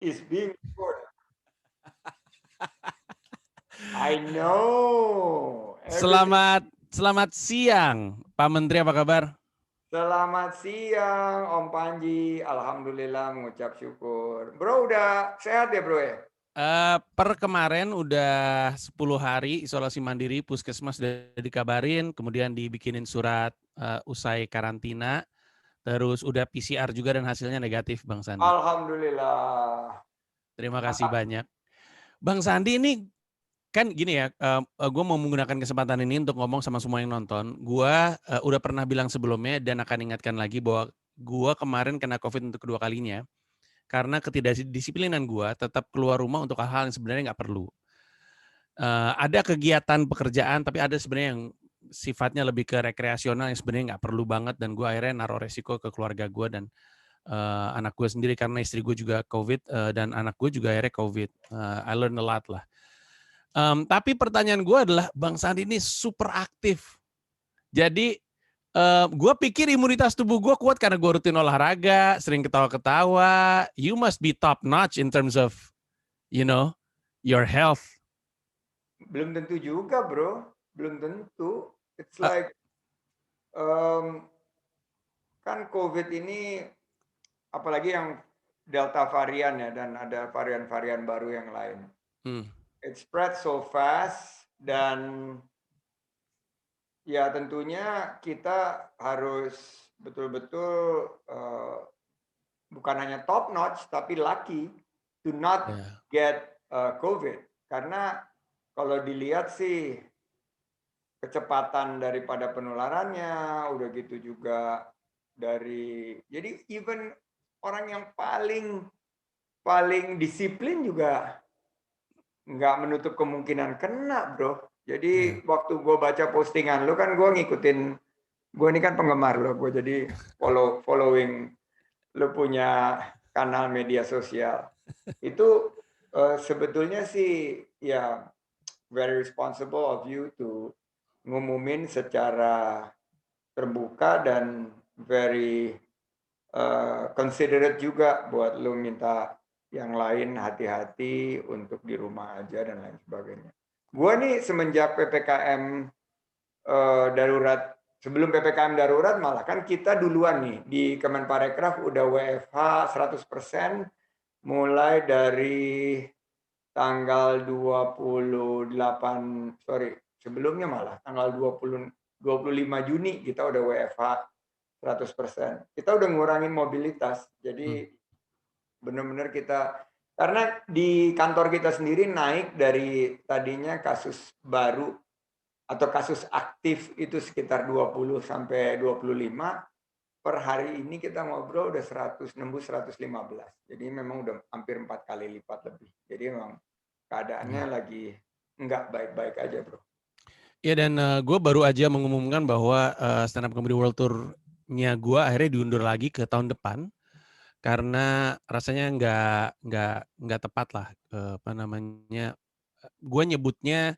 is being recorded. I know. Everything. Selamat siang, Pak Menteri, apa kabar? Selamat siang, Om Panji. Alhamdulillah mengucap syukur. Bro udah sehat ya bro ya? Per kemarin udah 10 hari isolasi mandiri, puskesmas udah dikabarin, kemudian dibikinin surat usai karantina, terus udah PCR juga dan hasilnya negatif, Bang Sandi. Alhamdulillah. Terima kasih Mantap. banyak. Bang Sandi ini kan gini ya, gue mau menggunakan kesempatan ini untuk ngomong sama semua yang nonton. Gue udah pernah bilang sebelumnya dan akan ingatkan lagi bahwa gue kemarin kena COVID untuk kedua kalinya. Karena ketidakdisiplinan gue tetap keluar rumah untuk hal-hal yang sebenarnya nggak perlu. Ada kegiatan pekerjaan, tapi ada sebenarnya yang sifatnya lebih ke rekreasional yang sebenarnya nggak perlu banget, dan gue akhirnya naruh resiko ke keluarga gue dan anak gue sendiri, karena istri gue juga COVID dan anak gue juga akhirnya COVID. I learn a lot lah. Tapi pertanyaan gue adalah, Bang Sandi ini super aktif. Jadi gue pikir imunitas tubuh gue kuat karena gue rutin olahraga, sering ketawa-ketawa. You must be top notch in terms of, your health. Belum tentu juga bro. Belum tentu. It's Uh, like kan COVID ini apalagi yang Delta varian ya dan ada varian-varian baru yang lain. It spread so fast dan ya tentunya kita harus betul-betul bukan hanya top notch tapi lucky to not yeah. get COVID karena kalau dilihat sih kecepatan daripada penularannya udah gitu juga dari jadi even orang yang paling disiplin juga nggak menutup kemungkinan kena bro. Yeah. Jadi waktu gue baca postingan lu kan gue ngikutin, gue ini kan penggemar lo, gue jadi following lu punya kanal media sosial. Itu sebetulnya sih ya very responsible of you to ngumumin secara terbuka dan very considerate juga buat lu minta yang lain hati-hati untuk di rumah aja dan lain sebagainya. Gua nih semenjak PPKM darurat, sebelum PPKM darurat malah kan kita duluan nih di Kemenparekraf udah WFH 100% mulai dari tanggal 28, sorry, sebelumnya malah tanggal 25 Juni kita udah WFH 100%. Kita udah ngurangin mobilitas. Jadi benar-benar kita karena di kantor kita sendiri naik dari tadinya kasus baru atau kasus aktif itu sekitar 20 sampai 25, per hari ini kita ngobrol udah 100 nembus 115. Jadi memang udah hampir 4 kali lipat lebih. Jadi memang keadaannya lagi nggak baik-baik aja, Bro. Ya, dan gue baru aja mengumumkan bahwa Stand Up Comedy World Tour-nya gue akhirnya diundur lagi ke tahun depan karena rasanya nggak tepat lah, apa namanya, gue nyebutnya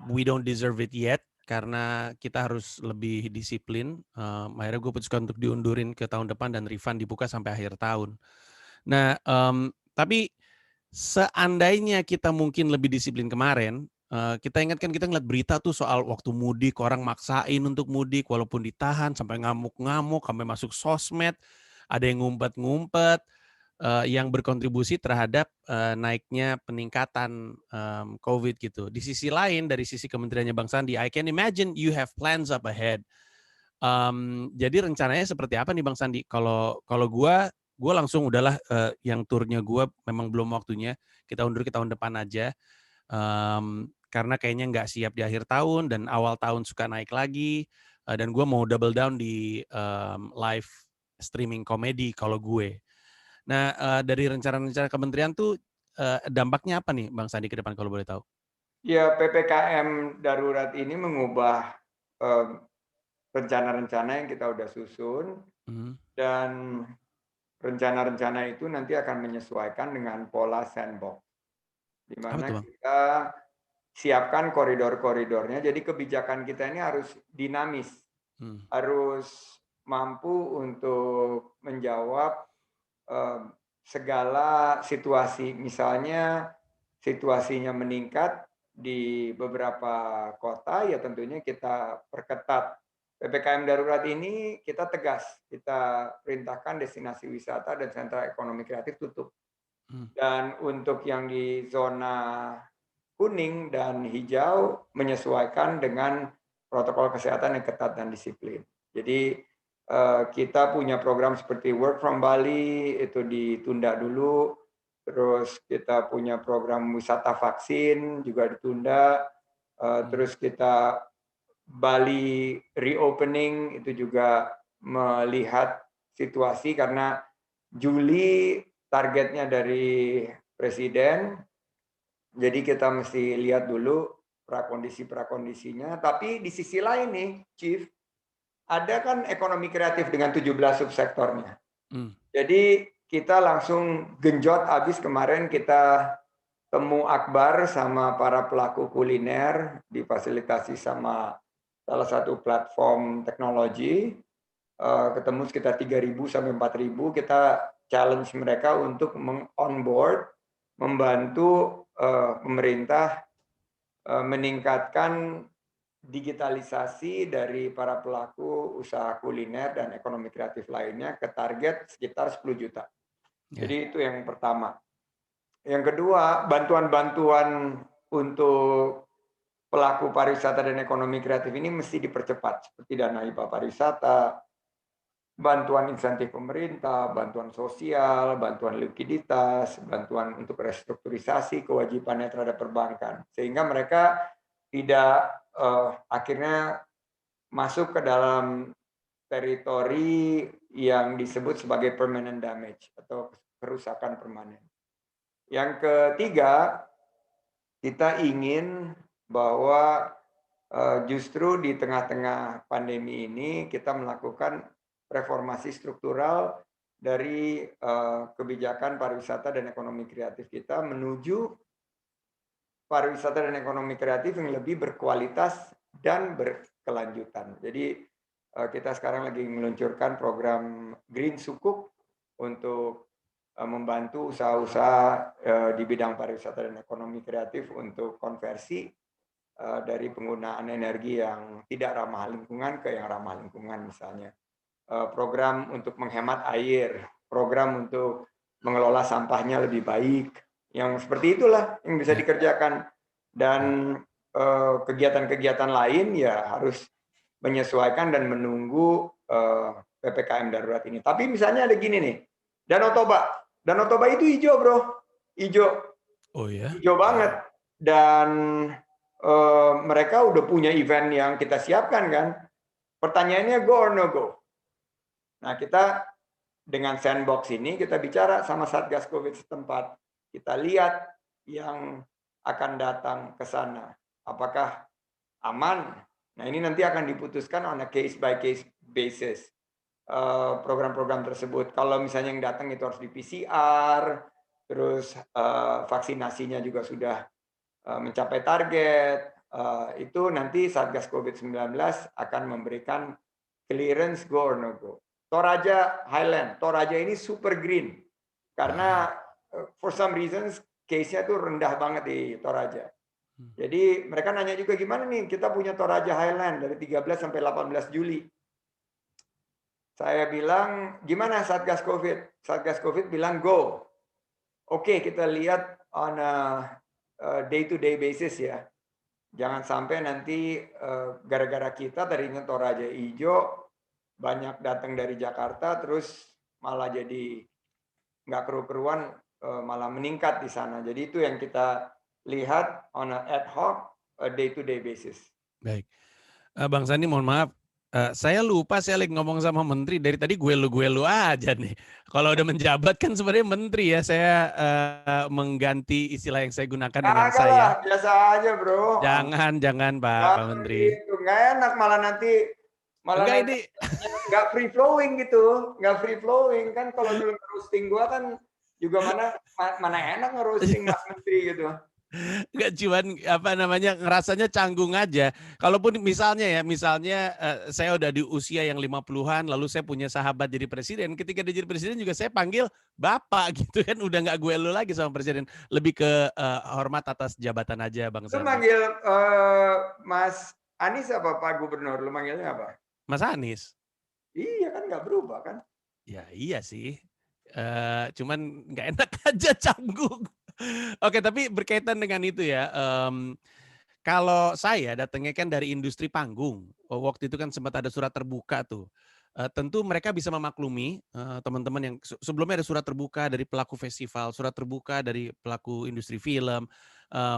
we don't deserve it yet karena kita harus lebih disiplin. Akhirnya gue putuskan untuk diundurin ke tahun depan dan refund dibuka sampai akhir tahun. Nah, tapi seandainya kita mungkin lebih disiplin kemarin, kita ingatkan, kita ngeliat berita tuh soal waktu mudik, orang maksain untuk mudik walaupun ditahan, sampai ngamuk-ngamuk, sampai masuk sosmed, ada yang ngumpet-ngumpet, yang berkontribusi terhadap naiknya peningkatan COVID gitu. Di sisi lain, dari sisi kementeriannya Bang Sandi, I can imagine you have plans up ahead. Jadi rencananya seperti apa nih Bang Sandi? Kalau gue langsung udahlah, yang turnya gue memang belum waktunya, kita undur ke tahun depan aja. Karena kayaknya nggak siap di akhir tahun dan awal tahun suka naik lagi. Dan gue mau double down di live streaming komedi kalau gue. Nah, dari rencana-rencana kementerian tuh dampaknya apa nih Bang Sandi ke depan kalau boleh tahu? Ya, PPKM darurat ini mengubah rencana-rencana yang kita udah susun dan rencana-rencana itu nanti akan menyesuaikan dengan pola sandbox, di Apa tuh mana Bang? kita siapkan koridor-koridornya. Jadi kebijakan kita ini harus dinamis, harus mampu untuk menjawab segala situasi. Misalnya situasinya meningkat di beberapa kota, ya tentunya kita perketat. PPKM darurat ini kita tegas, kita perintahkan destinasi wisata dan sentra ekonomi kreatif tutup. Dan untuk yang di zona kuning dan hijau menyesuaikan dengan protokol kesehatan yang ketat dan disiplin. Jadi kita punya program seperti Work from Bali itu ditunda dulu, terus kita punya program wisata vaksin juga ditunda, terus kita Bali reopening itu juga melihat situasi karena Juli targetnya dari Presiden, jadi kita mesti lihat dulu prakondisinya. Tapi di sisi lain nih, Chief, ada kan ekonomi kreatif dengan 17 subsektornya. Jadi kita langsung genjot habis kemarin kita temu akbar sama para pelaku kuliner difasilitasi sama salah satu platform teknologi. Ketemu sekitar 3.000 sampai 4.000, kita challenge mereka untuk meng-onboard, membantu pemerintah meningkatkan digitalisasi dari para pelaku usaha kuliner dan ekonomi kreatif lainnya ke target sekitar 10 juta. Jadi itu yang pertama. Yang kedua, bantuan-bantuan untuk pelaku pariwisata dan ekonomi kreatif ini mesti dipercepat, seperti dana hibah pariwisata, bantuan insentif pemerintah, bantuan sosial, bantuan likuiditas, bantuan untuk restrukturisasi kewajibannya terhadap perbankan, sehingga mereka tidak akhirnya masuk ke dalam teritori yang disebut sebagai permanent damage atau kerusakan permanen. Yang ketiga, kita ingin bahwa justru di tengah-tengah pandemi ini kita melakukan reformasi struktural dari kebijakan pariwisata dan ekonomi kreatif kita menuju pariwisata dan ekonomi kreatif yang lebih berkualitas dan berkelanjutan. Jadi kita sekarang lagi meluncurkan program Green Sukuk untuk membantu usaha-usaha di bidang pariwisata dan ekonomi kreatif untuk konversi dari penggunaan energi yang tidak ramah lingkungan ke yang ramah lingkungan, misalnya program untuk menghemat air, program untuk mengelola sampahnya lebih baik, yang seperti itulah yang bisa dikerjakan. Dan kegiatan-kegiatan lain ya harus menyesuaikan dan menunggu PPKM darurat ini. Tapi misalnya ada gini nih, Danau Toba itu hijau bro, hijau, hijau banget, dan mereka udah punya event yang kita siapkan kan. Pertanyaannya go or no go. Nah kita dengan sandbox ini kita bicara sama Satgas Covid setempat. Kita lihat yang akan datang ke sana. Apakah aman? Nah ini nanti akan diputuskan on a case by case basis. Program-program tersebut. Kalau misalnya yang datang itu harus di PCR, terus vaksinasinya juga sudah mencapai target, itu nanti Satgas Covid-19 akan memberikan clearance go or no go. Toraja Highland, Toraja ini super green karena for some reasons case-nya tuh rendah banget di Toraja. Jadi mereka nanya juga gimana nih kita punya Toraja Highland dari 13 sampai 18 Juli. Saya bilang gimana Satgas Covid? Satgas Covid bilang go. Oke, kita lihat on a day to day basis ya. Jangan sampai nanti gara-gara kita tadinya Toraja hijau banyak datang dari Jakarta terus malah jadi nggak keru-keruan, malah meningkat di sana. Jadi itu yang kita lihat on a ad hoc day to day basis. Baik, Bang Sandi mohon maaf, saya lupa saya lagi ngomong sama menteri dari tadi gue lu aja nih. Kalau udah menjabat kan sebenarnya menteri ya, saya mengganti istilah yang saya gunakan dengan saya. Lah, biasa aja bro. Jangan Pak Menteri. Itu nggak enak malah nanti nggak free flowing gitu, nggak free flowing kan. Kalau dulu ngerosting gua kan juga mana enak ngerosting Mas Menteri gitu. Nggak cuman ngerasanya canggung aja. Kalaupun misalnya saya udah di usia yang 50-an lalu saya punya sahabat jadi presiden, ketika dia jadi presiden juga saya panggil Bapak gitu kan, udah nggak gue lu lagi sama presiden. Lebih ke hormat atas jabatan aja Bang Lu Sandy. manggil Mas Anies apa Pak Gubernur? Lu manggilnya apa? Mas Anies. Iya kan nggak berubah kan? Ya iya sih. Cuman nggak enak aja, canggung. Oke, tapi berkaitan dengan itu ya, kalau saya datangnya kan dari industri panggung, waktu itu kan sempat ada surat terbuka tuh. Tentu mereka bisa memaklumi, teman-teman yang sebelumnya ada surat terbuka dari pelaku festival, surat terbuka dari pelaku industri film,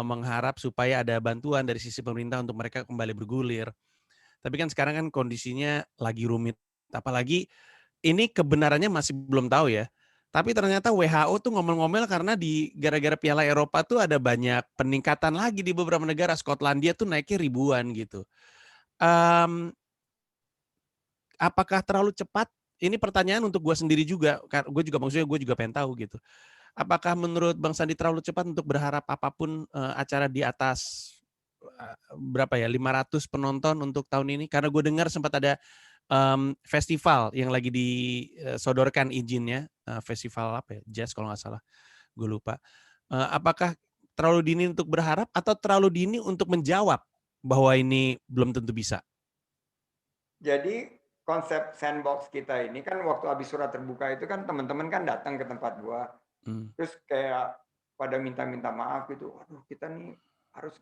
mengharap supaya ada bantuan dari sisi pemerintah untuk mereka kembali bergulir. Tapi kan sekarang kan kondisinya lagi rumit, apalagi ini kebenarannya masih belum tahu ya. Tapi ternyata WHO tuh ngomel-ngomel karena gara-gara Piala Eropa tuh ada banyak peningkatan lagi di beberapa negara. Skotlandia tuh naiknya ribuan gitu. Apakah terlalu cepat? Ini pertanyaan untuk gue sendiri juga. Maksudnya gue juga pengen tahu gitu. Apakah menurut Bang Sandi terlalu cepat untuk berharap apapun acara di atas berapa ya 500 penonton untuk tahun ini? Karena gue dengar sempat ada festival yang lagi disodorkan izinnya, festival apa ya, jazz kalau nggak salah, gue lupa. Apakah terlalu dini untuk berharap atau terlalu dini untuk menjawab bahwa ini belum tentu bisa? Jadi konsep sandbox kita ini kan waktu habis surat terbuka itu kan teman-teman kan datang ke tempat gua, terus kayak pada minta-minta maaf gitu, waduh kita nih harus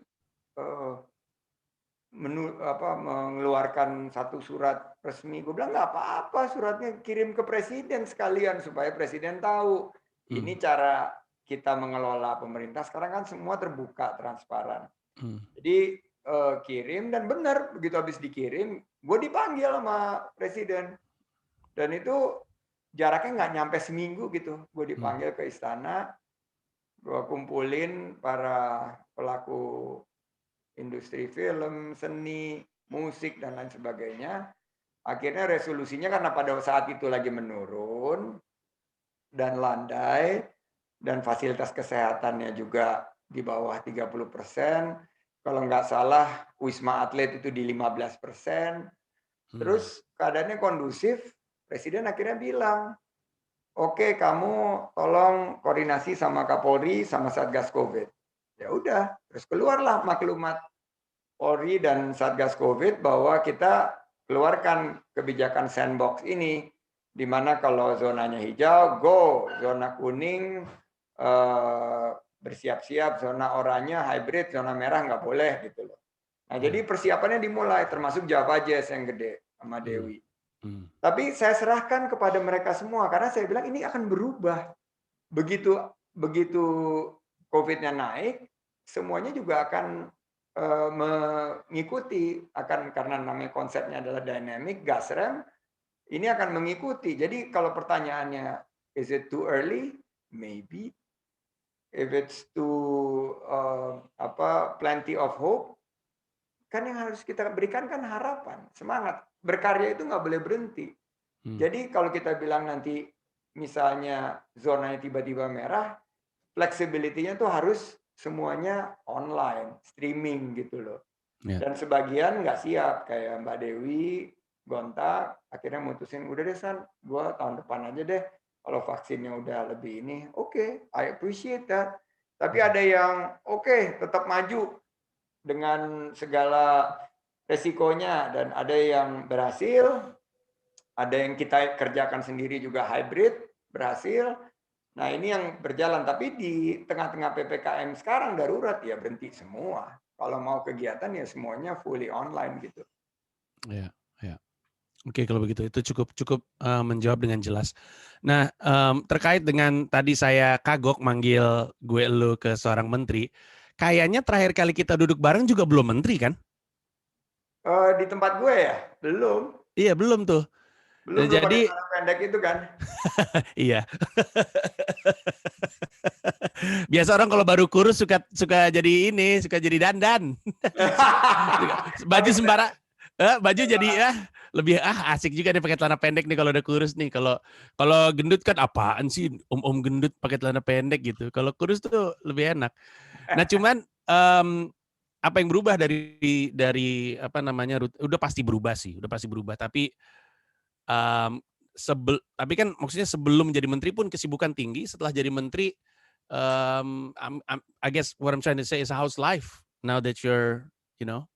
mengeluarkan satu surat resmi. Gue bilang nggak apa-apa, suratnya kirim ke presiden sekalian supaya presiden tahu ini cara kita mengelola pemerintah. Sekarang kan semua terbuka, transparan. Jadi kirim dan benar begitu habis dikirim, gue dipanggil sama presiden dan itu jaraknya nggak nyampe seminggu gitu. Gue dipanggil ke istana, gue kumpulin para pelaku industri film, seni, musik, dan lain sebagainya. Akhirnya resolusinya karena pada saat itu lagi menurun dan landai, dan fasilitas kesehatannya juga di bawah 30%. Kalau nggak salah, Wisma Atlet itu di 15%. Terus keadaannya kondusif, Presiden akhirnya bilang, oke, kamu tolong koordinasi sama Kapolri, sama Satgas Covid. Ya udah, terus keluarlah maklumat Polri dan Satgas Covid bahwa kita keluarkan kebijakan sandbox ini, di mana kalau zonanya hijau, go, zona kuning bersiap-siap, zona oranye, hybrid, zona merah nggak boleh gitu loh. Nah jadi persiapannya dimulai, termasuk Java Jazz yang gede sama Dewi. Tapi saya serahkan kepada mereka semua karena saya bilang ini akan berubah. Begitu COVID-nya naik, semuanya juga akan mengikuti, akan karena namanya konsepnya adalah dynamic gas rem, ini akan mengikuti. Jadi kalau pertanyaannya is it too early? Maybe. If it's too plenty of hope, kan yang harus kita berikan kan harapan, semangat. Berkarya itu nggak boleh berhenti. Jadi kalau kita bilang nanti misalnya zonanya tiba-tiba merah, flexibility-nya tuh harus semuanya online, streaming gitu loh. Dan sebagian nggak siap, kayak Mbak Dewi, gontak, akhirnya mutusin, udah deh San, gue tahun depan aja deh, kalau vaksinnya udah lebih ini, oke, I appreciate that. Tapi ada yang oke, tetap maju dengan segala resikonya, dan ada yang berhasil, ada yang kita kerjakan sendiri juga hybrid, berhasil. Nah ini yang berjalan, tapi di tengah-tengah PPKM sekarang darurat ya berhenti semua. Kalau mau kegiatan ya semuanya fully online gitu. Ya, ya. Oke kalau begitu itu cukup menjawab dengan jelas. Nah terkait dengan tadi saya kagok manggil gue lu ke seorang menteri, kayaknya terakhir kali kita duduk bareng juga belum menteri kan? Di tempat gue ya belum. Iya belum tuh. Belum pakai celana pendek itu kan? Iya. Biasa orang kalau baru kurus suka jadi dandan. Baju jadi lebih asik juga nih pakai celana pendek nih kalau udah kurus nih. Kalau gendut kan apaan sih om gendut pakai celana pendek gitu. Kalau kurus tuh lebih enak. Nah, cuman apa yang berubah dari apa namanya, udah pasti berubah sih, udah pasti berubah. Tapi tapi kan maksudnya sebelum jadi menteri pun kesibukan tinggi, setelah jadi menteri, I guess what I'm trying to say is how's life now that you're, you know,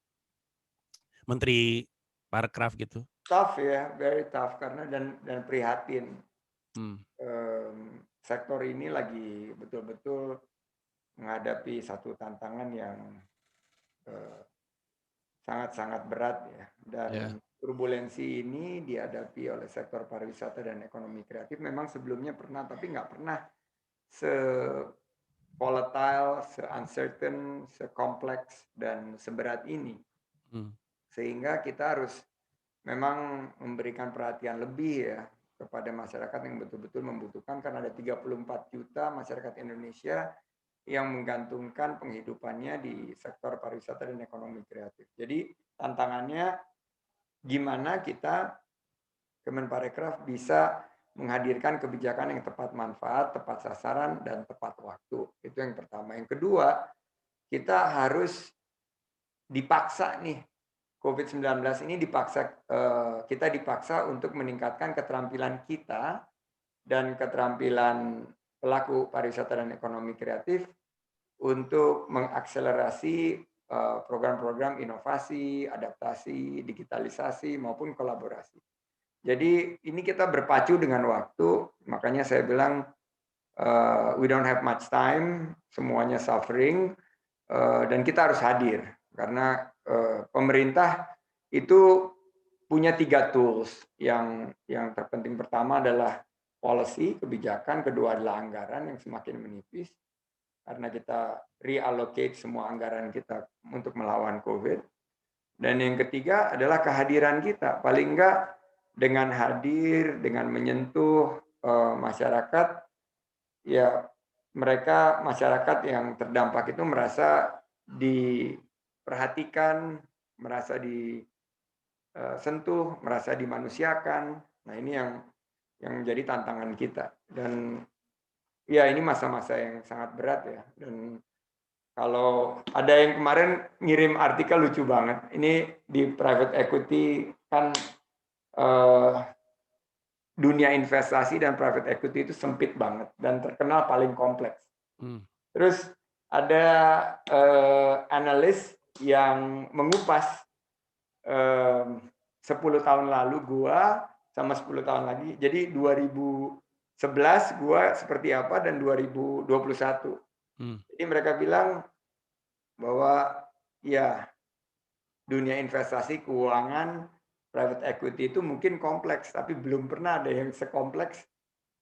menteri Parekraf gitu? Tough ya, very tough karena dan prihatin. Hmm. Sektor ini lagi betul-betul menghadapi satu tantangan yang sangat-sangat berat ya. Dan turbulensi ini dihadapi oleh sektor pariwisata dan ekonomi kreatif memang sebelumnya pernah, tapi nggak pernah se-volatile, se-uncertain, se-kompleks, dan seberat ini. Sehingga kita harus memang memberikan perhatian lebih ya kepada masyarakat yang betul-betul membutuhkan, karena ada 34 juta masyarakat Indonesia yang menggantungkan penghidupannya di sektor pariwisata dan ekonomi kreatif. Jadi tantangannya gimana kita Kemenparekraf bisa menghadirkan kebijakan yang tepat manfaat, tepat sasaran, dan tepat waktu. Itu yang pertama. Yang kedua, kita harus dipaksa nih, COVID-19 ini kita dipaksa untuk meningkatkan keterampilan kita dan keterampilan pelaku pariwisata dan ekonomi kreatif untuk mengakselerasi program-program inovasi, adaptasi, digitalisasi, maupun kolaborasi. Jadi ini kita berpacu dengan waktu, makanya saya bilang we don't have much time, semuanya suffering, dan kita harus hadir. Karena pemerintah itu punya 3 tools. Yang terpenting pertama adalah policy, kebijakan, kedua adalah anggaran yang semakin menipis, karena kita reallocate semua anggaran kita untuk melawan COVID. Dan yang ketiga adalah kehadiran kita. Paling enggak dengan hadir, dengan menyentuh masyarakat, ya mereka masyarakat yang terdampak itu merasa diperhatikan, merasa disentuh, merasa dimanusiakan. Nah ini yang menjadi tantangan kita. Dan ya ini masa-masa yang sangat berat ya. Dan kalau ada yang kemarin ngirim artikel lucu banget. Ini di private equity kan dunia investasi dan private equity itu sempit banget dan terkenal paling kompleks. Terus ada analis yang mengupas 10 tahun lalu gua sama 10 tahun lagi. Jadi 2011 gua seperti apa dan 2021. Jadi mereka bilang bahwa ya dunia investasi keuangan private equity itu mungkin kompleks, tapi belum pernah ada yang sekompleks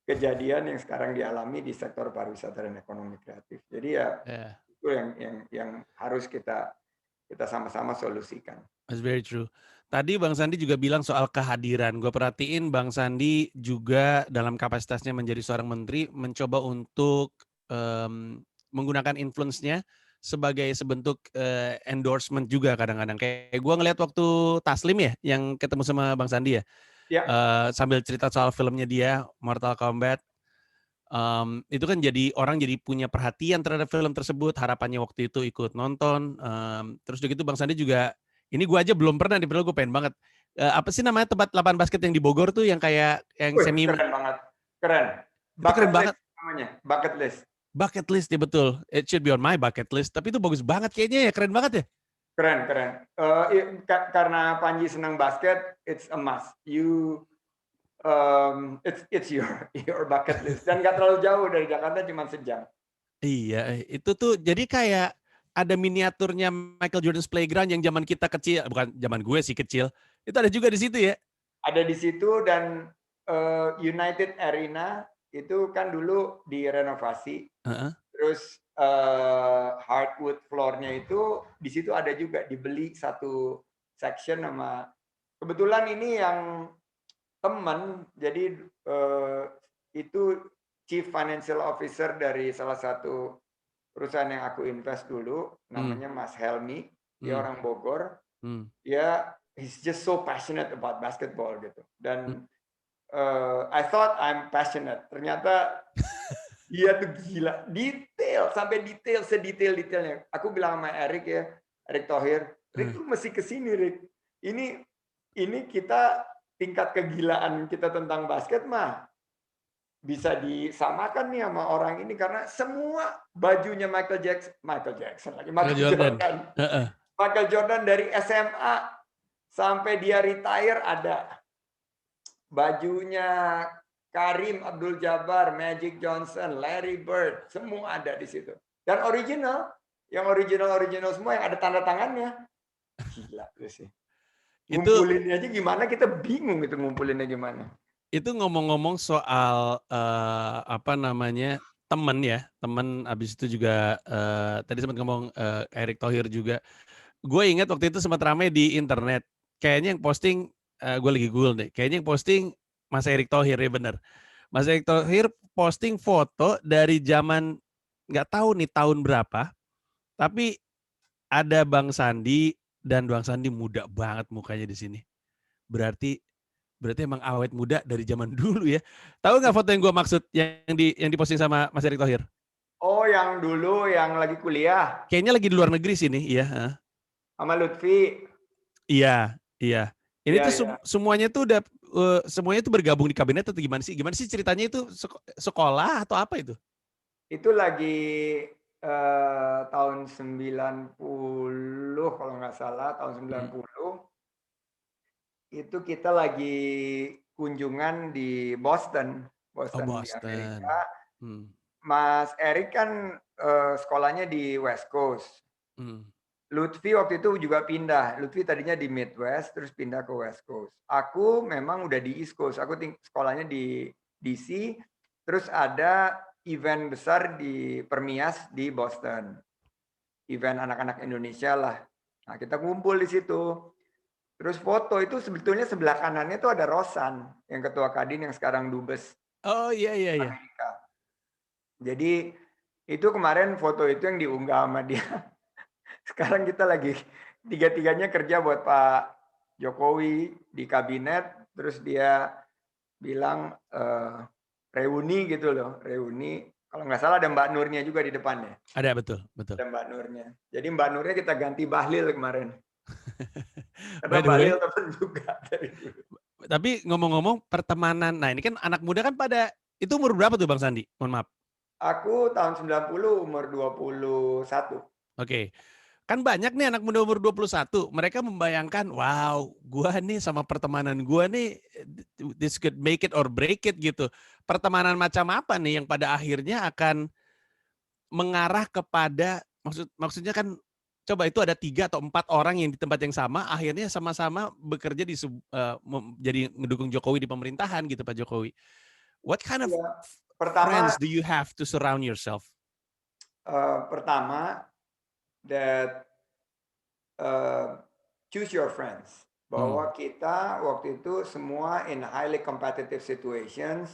kejadian yang sekarang dialami di sektor pariwisata dan ekonomi kreatif. Jadi ya itu yang harus kita sama-sama solusikan. That's very true. Tadi Bang Sandi juga bilang soal kehadiran. Gue perhatiin Bang Sandi juga dalam kapasitasnya menjadi seorang menteri mencoba untuk menggunakan influence-nya sebagai sebentuk endorsement juga kadang-kadang. Kayak gue ngeliat waktu Taslim ya, yang ketemu sama Bang Sandi ya. Sambil cerita soal filmnya dia, Mortal Kombat. Itu kan jadi orang jadi punya perhatian terhadap film tersebut, harapannya waktu itu ikut nonton. Terus begitu Bang Sandi juga, ini gue aja belum pernah, padahal gue pengen banget. Apa sih namanya tempat lapangan basket yang di Bogor tuh yang kayak yang semi keren banget. Keren. Itu keren banget namanya, bucket list. Bucket list ya, betul. It should be on my bucket list. Tapi itu bagus banget kayaknya ya, keren banget ya. Keren. Karena Panji senang basket, it's a must. It's your bucket list dan nggak terlalu jauh dari Jakarta, cuma sejam. Iya, itu tuh jadi kayak ada miniaturnya Michael Jordan's Playground yang zaman kita kecil, bukan zaman gue sih kecil, itu ada juga di situ ya? Ada di situ, dan United Arena itu kan dulu direnovasi, terus hardwood floor-nya itu di situ ada juga, dibeli satu section sama, kebetulan ini yang teman, jadi itu Chief Financial Officer dari salah satu perusahaan yang aku invest dulu, namanya Mas Helmi, dia orang Bogor, dia he's just so passionate about basketball gitu, dan I thought I'm passionate, ternyata Dia tuh gila, detail sampai detail sedetail-detailnya. Aku bilang sama Erik ya, Erik Thohir, "Rik, lu mesti ke sini, Rik. Ini kita tingkat kegilaan kita tentang basket mah bisa disamakan nih sama orang ini karena semua bajunya Michael Jackson lagi, Michael Michael Jordan. Jordan. Michael Jordan dari SMA sampai dia retire ada. Bajunya Karim Abdul-Jabbar, Magic Johnson, Larry Bird, semua ada di situ. Dan original, yang original semua yang ada tanda tangannya. Gila itu sih. Ngumpulinnya aja gimana, kita bingung itu ngumpulinnya gimana. Itu ngomong-ngomong soal apa namanya temen ya, temen abis itu juga tadi sempat ngomong Erick Thohir juga. Gue ingat waktu itu sempat ramai di internet. Kayaknya yang posting, gue lagi Google deh. Kayaknya yang posting Mas Erick Thohir ya bener. Mas Erick Thohir posting foto dari zaman nggak tahu nih tahun berapa, tapi ada Bang Sandi dan Bang Sandi muda banget mukanya di sini. Berarti emang awet muda dari zaman dulu ya. Tahu nggak foto yang gue maksud yang diposting sama Mas Erick Thohir? Oh, yang dulu yang lagi kuliah. Kayaknya lagi di luar negeri sini, iya. Sama Lutfi. Iya. Ini Iya, tuh iya. semuanya tuh udah semuanya tuh bergabung di kabinet atau gimana sih? Gimana sih ceritanya itu sekolah atau apa itu? Itu lagi tahun 90 kalau nggak salah, tahun 90. Itu kita lagi kunjungan di Boston Oh, di Boston. Amerika. Mas Erik kan sekolahnya di West Coast. Lutfi waktu itu juga pindah. Lutfi tadinya di Midwest, terus pindah ke West Coast. Aku memang udah di East Coast. Aku sekolahnya di DC, terus ada event besar di Permias di Boston. Event anak-anak Indonesia lah. Nah, kita kumpul di situ. Terus foto itu sebetulnya sebelah kanannya itu ada Rosan, yang ketua Kadin yang sekarang dubes Oh iya. Amerika. Jadi itu kemarin foto itu yang diunggah sama dia. Sekarang kita lagi tiga-tiganya kerja buat Pak Jokowi di kabinet, terus dia bilang reuni gitu loh, reuni. Kalau nggak salah ada Mbak Nurnya juga di depannya. Ada betul. Ada Mbak Nurnya. Jadi Mbak Nurnya kita ganti Bahlil kemarin. Karena By the way, Bahlil teman juga dari dulu. tapi ngomong-ngomong pertemanan, nah ini kan anak muda kan pada itu umur berapa tuh Bang Sandi? Mohon maaf. Aku tahun 90 umur 21. Oke. Kan banyak nih anak muda umur 21, mereka membayangkan, wow, gua nih sama pertemanan gua nih, this could make it or break it gitu. Pertemanan macam apa nih yang pada akhirnya akan mengarah kepada, maksudnya kan coba itu ada 3 atau 4 orang yang di tempat yang sama, akhirnya sama-sama bekerja jadi ngedukung Jokowi di pemerintahan gitu Pak Jokowi. What kind of Ya, pertama friends do you have to surround yourself? pertama that choose your friends. Bahwa kita waktu itu semua in highly competitive situations,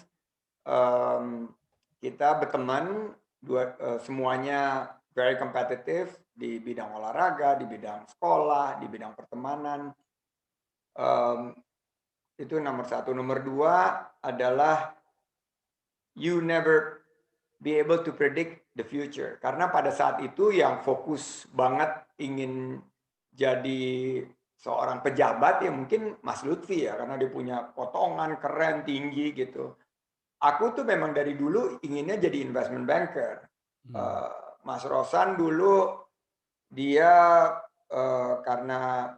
kita berteman semuanya very competitive di bidang olahraga, di bidang sekolah, di bidang pertemanan. Itu nomor 1. Nomor 2 adalah you never be able to predict the future. Karena pada saat itu yang fokus banget ingin jadi seorang pejabat ya mungkin Mas Lutfi ya, karena dia punya potongan keren, tinggi gitu. Aku tuh memang dari dulu inginnya jadi investment banker. Mas Rosan dulu dia karena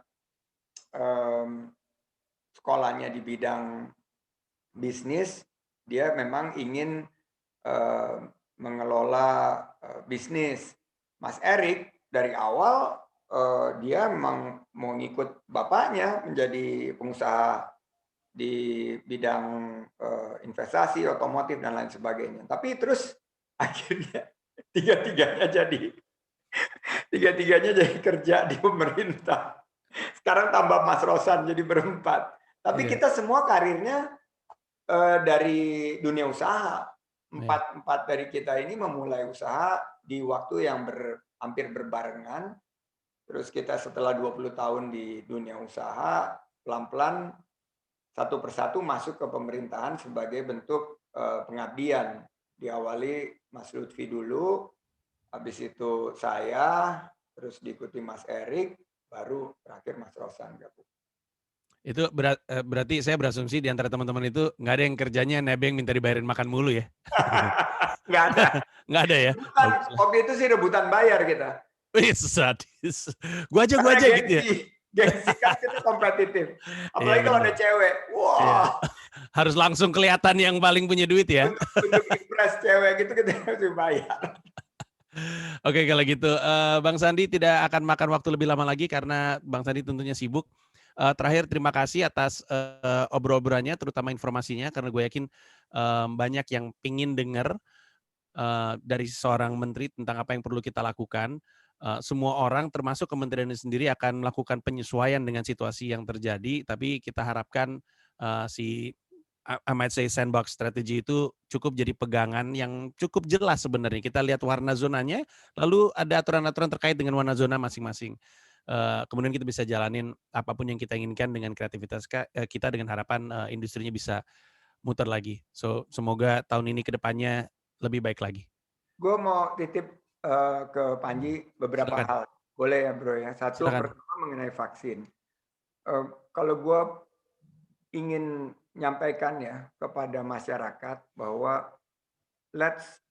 sekolahnya di bidang bisnis, dia memang ingin mengelola bisnis. Mas Erik dari awal dia memang mau ngikut bapaknya menjadi pengusaha di bidang investasi, otomotif dan lain sebagainya. Tapi terus akhirnya tiga-tiganya jadi kerja di pemerintah. Sekarang tambah Mas Rosan jadi berempat. Tapi kita semua karirnya dari dunia usaha. Empat dari kita ini memulai usaha di waktu yang hampir berbarengan. Terus kita setelah 20 tahun di dunia usaha, pelan-pelan satu persatu masuk ke pemerintahan sebagai bentuk pengabdian. diawali Mas Lutfi dulu, habis itu saya, terus diikuti Mas Erik, baru terakhir Mas Rosan gabung. Itu berarti saya berasumsi di antara teman-teman itu nggak ada yang kerjanya nebeng minta dibayarin makan mulu ya? Nggak ada. Nggak ada ya? Rebutan, waktu itu sih rebutan bayar kita. Wih, sadis. Gua aja Karena gitu ya. Gengsi kan kita kompetitif. Apalagi Iya, kalau bener. ada cewek. Wah. Iya. Harus langsung kelihatan yang paling punya duit ya. Untuk impress cewek gitu kita harus bayar. Oke, kalau gitu Bang Sandi tidak akan makan waktu lebih lama lagi karena Bang Sandi tentunya sibuk. Terakhir terima kasih atas obrol-obrolannya, terutama informasinya, karena gue yakin banyak yang pingin dengar dari seorang menteri tentang apa yang perlu kita lakukan. Semua orang termasuk kementeriannya sendiri akan melakukan penyesuaian dengan situasi yang terjadi, tapi kita harapkan si I might say sandbox strategy itu cukup jadi pegangan yang cukup jelas sebenarnya. Kita lihat warna zonanya, lalu ada aturan-aturan terkait dengan warna zona masing-masing. Kemudian kita bisa jalanin apapun yang kita inginkan dengan kreativitas kita dengan harapan industrinya bisa muter lagi. So semoga tahun ini ke depannya lebih baik lagi. Gue mau titip ke Panji beberapa Silakan. hal. Boleh ya bro ya. Satu, Silakan. pertama mengenai vaksin. Kalau gue ingin menyampaikan ya kepada masyarakat bahwa let's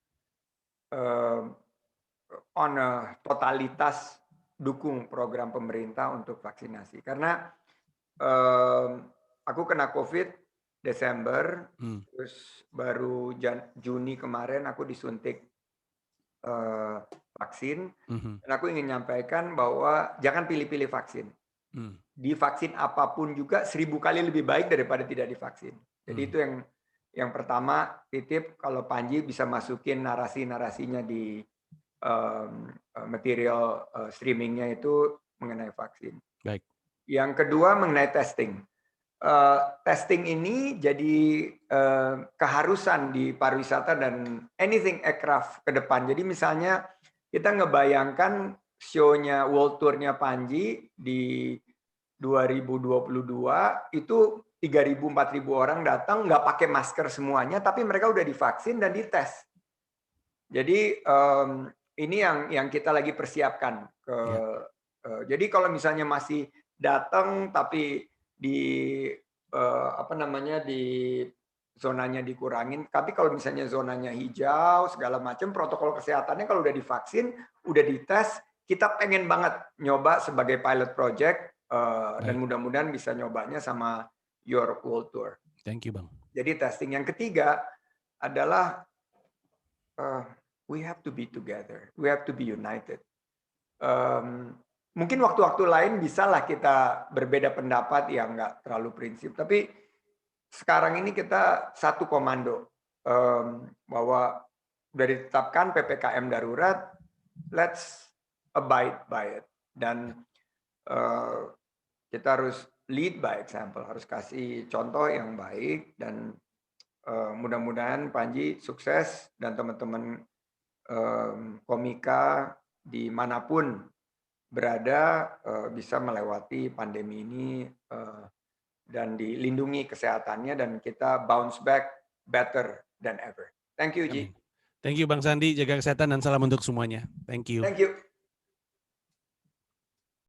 on a totalitas dukung program pemerintah untuk vaksinasi. Karena aku kena COVID Desember, terus baru Juni kemarin aku disuntik vaksin. Dan aku ingin menyampaikan bahwa jangan pilih-pilih vaksin. Divaksin apapun juga 1000 kali lebih baik daripada tidak divaksin. Jadi itu yang pertama, titip kalau Panji bisa masukin narasi-narasinya di material streamingnya itu mengenai vaksin. Baik. Yang kedua mengenai testing. Testing ini jadi keharusan di pariwisata dan anything aircraft ke depan. Jadi misalnya kita ngebayangkan show-nya World Tour-nya Panji di 2022 itu 3.000-4.000 orang datang nggak pakai masker semuanya, tapi mereka udah divaksin dan dites. Jadi ini yang kita lagi persiapkan. Jadi kalau misalnya masih datang tapi di di zonanya dikurangin, tapi kalau misalnya zonanya hijau segala macam, protokol kesehatannya kalau udah divaksin, udah dites, kita pengen banget nyoba sebagai pilot project. Dan mudah-mudahan bisa nyobanya sama Your World Tour. Thank you, Bang. Jadi testing yang ketiga adalah we have to be together, we have to be united. Mungkin waktu-waktu lain bisalah kita berbeda pendapat yang nggak terlalu prinsip, tapi sekarang ini kita satu komando bahwa sudah ditetapkan PPKM darurat, let's abide by it. Dan kita harus lead by example, harus kasih contoh yang baik, dan mudah-mudahan Panji sukses dan teman-teman komika dimanapun berada bisa melewati pandemi ini dan dilindungi kesehatannya dan kita bounce back better than ever. Thank you, Ji. Thank you Bang Sandi, jaga kesehatan dan salam untuk semuanya. Thank you. Thank you.